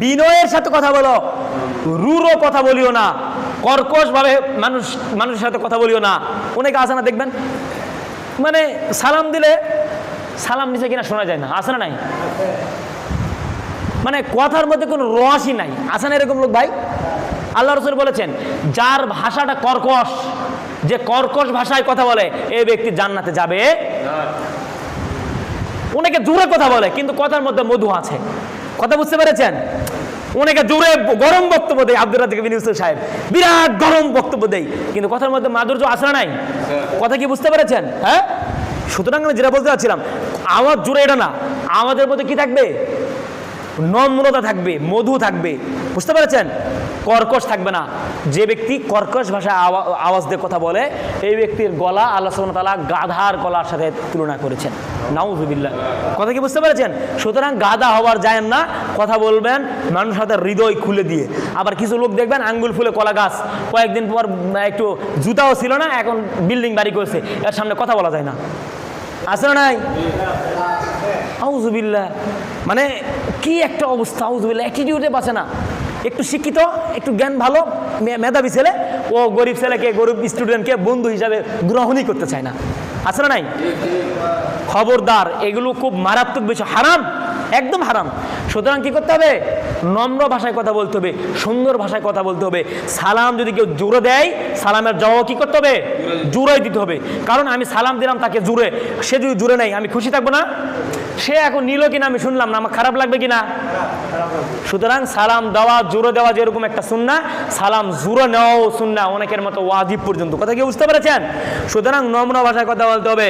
বিনয়ের সাথে কথা বলো, রূঢ় কথা বলিও না, কর্কশভাবে মানুষের সাথে কথা বলিও না। অনেকে আছে না দেখবেন, মানে সালাম দিলে সালাম নিচে কিনা শোনা যায় না, আছে না নাই? মানে কথার মধ্যে কোনো রসই নাই, আছে না এরকম লোক ভাই? আল্লাহ রাসূল বলেছেন, যার ভাষাটা কর্কশ, যে কর্কশ ভাষায় কথা বলে, এই ব্যক্তি জান্নাতে যাবে না। অনেকে জোরে কথা বলে কিন্তু কথার মধ্যে মধু আছে, কথা বুঝতে পেরেছেন? অনেকে জোরে গরম বক্তব্য দেয়, আব্দুর রাজ্জাক বিন ইউসুফ সাহেব বিরাট গরম বক্তব্য দেয়, কিন্তু কথার মধ্যে মাধুর্য আছে না নাই? কথা কি বুঝতে পেরেছেন? হ্যাঁ, সুতরাং আমি যেটা বলতে চাচ্ছিলাম, আওয়াজ জোরে এটা না, আমাদের মধ্যে কি থাকবে? নম্রতা থাকবে, মধু থাকবে, বুঝতে পেরেছেন? কর্কশ থাকবে না। যে ব্যক্তি কর্কশ ভাষায় আওয়াজ দিয়ে কথা বলে, এই ব্যক্তির গলা আল্লাহ সুবহানাহু ওয়া তাআলা গাধার গলার সাথে তুলনা করেছেন। নাউযুবিল্লাহ। কথা কি বুঝতে পেরেছেন? সুতরাং গাধা হওয়ার যায় না, কথা বলবেন মানুষের সাথে হৃদয় খুলে দিয়ে। আবার কিছু লোক দেখবেন আঙ্গুল ফুলে কলা গাছ, কয়েকদিন পর একটু জুতাও ছিল না, এখন বিল্ডিং বাড়ি করছে, এর সামনে কথা বলা যায় না, আছে না নাই? আউযুবিল্লাহ। মানে কি একটা অবস্থা, আউযুবিল্লাহ। অ্যাটিটিউডে বাঁচে না। একটু শিক্ষিত, একটু জ্ঞান ভালো, মেধাবী ছেলে, ও গরিব ছেলেকে, গরিব স্টুডেন্টকে বন্ধু হিসাবে গ্রহণই করতে চায় না, আছে না নাই? খবরদার, এগুলো খুব মারাত্মক বিষয়, হারাম, একদম হারাম। সুতরাং কি করতে হবে? নম্র ভাষায় কথা বলতে হবে, সুন্দর ভাষায় কথা বলতে হবে। সালাম যদি কেউ জোরে দেয়, সালামের জবাব কি করতে হবে? জোরে দিতে হবে। কারণ আমি সালাম দিলাম তাকে জোরে, সে যদি জোরে নেয় আমি খুশি থাকবো না? সে এখন নিল কিনা আমি শুনলাম না, আমার খারাপ লাগবে কিনা? সুতরাং সালাম দেওয়া, জোরে দেওয়া যেরকম একটা সুন্নাহ, সালাম জোরে নেওয়াও সুন্নাহ, অনেকের মতো ওয়াজিব পর্যন্ত। কথা কি বুঝতে পেরেছেন? সুতরাং নম্র ভাষায় কথা বলতে হবে।